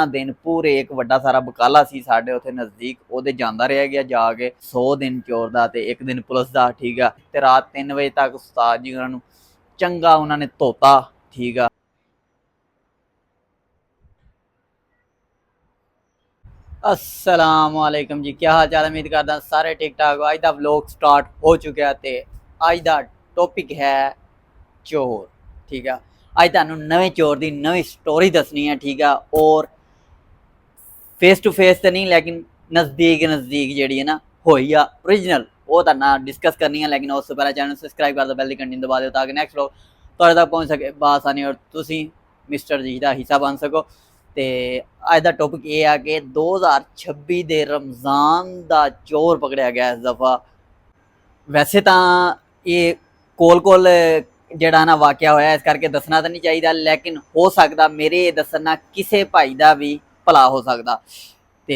दिन पूरे एक वड्डा सारा बकाला सी साडे उत्थे नज़दीक ओहदे जांदा रह गया जाके 100 दिन चोर दा ते 1 दिन पुलिस दा। ठीक है, ते रात 3 बजे तक उस्ताद जी उन्होंने चंगा उन्होंने धोता। ठीक है, अस्सलाम वालेकुम जी, क्या हाल चाल है? उम्मीद करदा सारे ठीक ठाक हो। अज दा व्लॉग स्टार्ट हो चुका है ते अज दा टॉपिक है चोर। ठीक है, अज तुहानू नवे चोर दी नवी स्टोरी दसनी है। ठीक है, और फेस टू फेस तो नहीं लेकिन नज़दीक नज़दीक जी है ना होई आ ओरिजिनल वो तुहाडे डिस्कस करनी है। लेकिन उससे पहले चैनल सब्सक्राइब कर दो, बेल दी घंटी दबा दो ताकि नैक्सट व्लॉग तुहाडे तक पहुँच सके बआसानी और तुसी मिस्टर जी का हिस्सा बन सको। तो अज का टॉपिक ये है कि 2026 के रमज़ान का चोर पकड़िया गया इस दफ़ा। वैसे तो ये कोल जड़ा ना वाकया होया इस करके दसना तो नहीं चाहिए, लेकिन हो सकता मेरे दसना किसी भाई का भी भला हो सकता। तो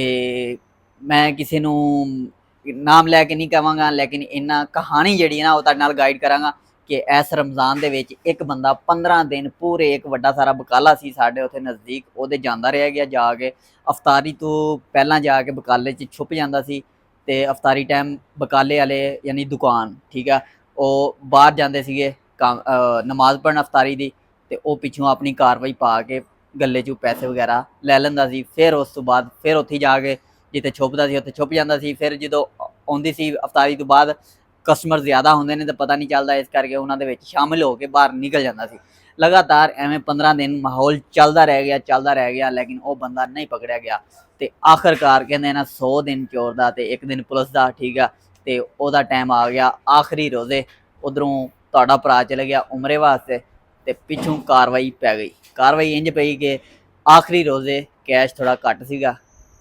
मैं किसी नाम लैके नहीं कहांगा, लेकिन इन्ना कहानी जी ना वो गाइड करांगा कि इस रमज़ान दे विच एक बंदा 15 दिन पूरे एक वड्डा सारा बकाला सी साडे उत्थे नज़दीक ओहदे जांदा रह गया जाके अफतारी तो पहला जाके बकाले च छुप जांदा सी। ते अफतारी टाइम बकाले वाले यानी दुकान ठीक है वो बाहर जाते सीगे काम नमाज पढ़न अफतारी दी, ते वो पिछों अपनी कार्रवाई पा के गले चों पैसे वगैरह लै लैंदा सी। फिर उस तो बाद फिर उत्थे जाके जिते छुपदा सी उत्थे छुप जांदा सी। फिर जो आउंदी सी अफतारी तो बाद कस्टमर ज़्यादा होंदे ने तो पता नहीं चलता, इस करके उन्हां दे विच शामिल होकर बाहर निकल जाता सी। लगातार एवें 15 दिन माहौल चलता रह गया लेकिन वो बंदा नहीं पकड़िया गया। तो आखिरकार कहते ना 100 दिन चोर का तो 1 दिन पुलिस का। ठीक है, तो वह टाइम आ गया आखिरी रोज़े। उधरों तुहाडा भरा चले गया उमरे वास्ते, तो पिछों कार्रवाई पै गई। कार्रवाई इंज पई कि आखिरी रोज़े कैश थोड़ा घट सीगा,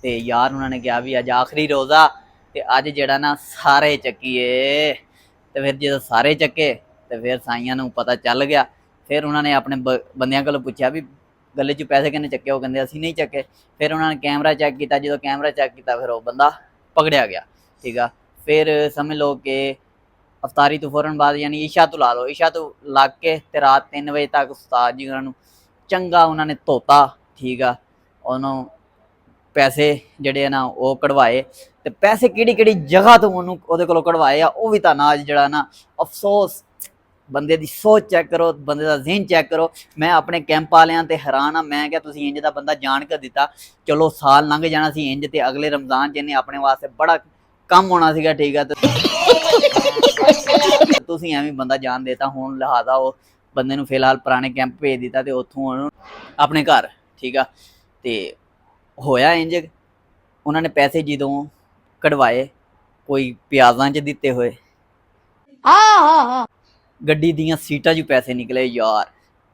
तो यार उन्होंने कहा भी अज आखिरी रोज़ा तो अज जड़ा ना सारे चक्कीए। तो फिर जो सारे चक्के तो फिर साइयां नूं पता चल गया। फिर उन्होंने अपने बंदियां कोलों पूछा भी गले च पैसे किन्ने चक्के, वो कहते असीं नहीं चक्के। फिर उन्होंने कैमरा चैक किया, जो कैमरा चैक किया फिर वो बंदा पकड़िया गया। ठीक है, फिर समझ लो कि अफतारी तो फौरन बाद यानी ईशा तो ला लो, ईशा तो लग के ते रात 3 बजे तक उस्ताद जी उन्होंने चंगा उन्होंने धोता। ठीक है, उन्होंने पैसे जड़े ना वो कढ़वाए, तो पैसे कि जगह तो उन्होंने को कढ़वाए आ वो भी तो ना जड़ा ना अफसोस। बंदे की सोच चैक करो, बंदे का ज़हन चैक करो। मैं अपने कैंप वालियां ते हैरान हाँ। मैं क्या तुसीं इंज दा बंदा जान के दिता, चलो साल लंघ जाना सी इंज, ते अगले रमज़ान च इन्हें अपने वास्ते बड़ा कम होना सीगा। ठीक है, तुसीं एवें बंदा जान देता, हुण लिहाजा वो बंदे नूं फिलहाल पुराने कैंप भेज दिता ते उत्थों अपने घर। ठीक है, तो होया इंज उन्होंने पैसे जदों कढ़वाए कोई प्याज़ां च दिते हुए, गड्डी दीयां सीटां चों पैसे निकले यार।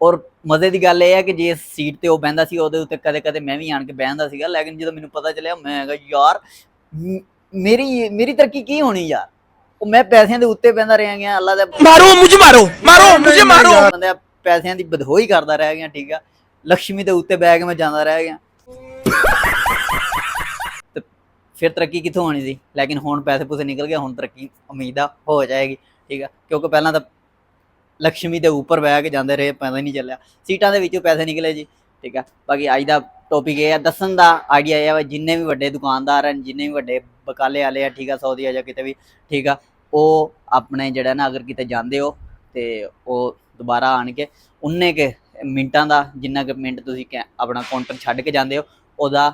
और मज़े की गल है कि जे सीट ते वो बहिंदा सी उहदे उत्ते कदे कदे मैं भी आण के बहिंदा सीगा, लेकिन जो मैनूं पता चलिया मैं कहा यार मेरी मेरी तरक्की की होनी यार। मैं पैसों के उत्ते बहिंदा रह गया, अल्लाह दे मारो मुझे मारो मारो मुझे मारो बंदे पैसों की बदहोई करदा रह गया। ठीक है, लक्ष्मी के उत्ते बह के मैं जांदा रह गया। तो फिर तरक्की कितों होनी सी, लेकिन हुण पैसे पूसे निकल गए, हुण तरक्की उम्मीद हो जाएगी। ठीक है, क्योंकि पहला तो लक्ष्मी के उपर बह के जाते रहे, पता ही नहीं चलिया सीटां दे विचों पैसे निकले जी। ठीक है, बाकी अज का टॉपिक यह है दसन का आइडिया यह है जिन्ने भी वड्डे दुकानदार हैं, जिन्ने भी वड्डे बकाले वाले हैं, ठीक है, सऊदी या किते भी, ठीक है, वो अपने जड़ा ना अगर किते जाते हो तो वो दोबारा आन के उन्ने के मिनटां का जिन्ना के मिनट तुसीं अपना काउंटर छड्ड के जाते हो उहदा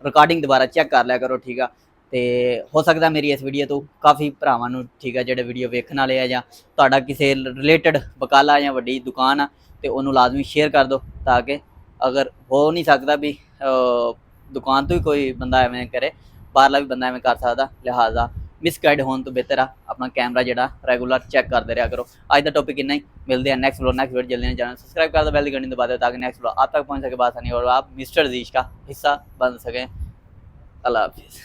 रिकॉर्डिंग दोबारा चैक कर लिया करो। ठीक है, तो हो सकता मेरी इस वीडियो तो काफ़ी भरावां ठीक है जोड़े वीडियो वेखण वाले आ जां तुहाडा किसी रिलेटिड बकाला या वड्डी दुकान आ तो उन्होंने लाजमी शेयर कर दो, ताकि अगर हो नहीं सकता भी दुकान तो ही कोई बंदा एवें करे, बाहरला भी बंदा एवें कर सकता। लिहाजा मिसगाइड होने तो बेहतर आ अपना कैमरा जो रेगूलर चैक करते रहा करो। अज का टॉपिक इन्ना ही, मिलते हैं नेक्स्ट व्लॉग नेक्स्ट वीडियो जल्दी चैनल सब्सक्राइब कर दो, बेल घंटी दबा दो ताकि नेक्स्ट व्लॉग आप तक पहुँच सके बात नहीं और आप मिस्टर जीश का हिस्सा बन सकें। अल्लाह हाफिज़।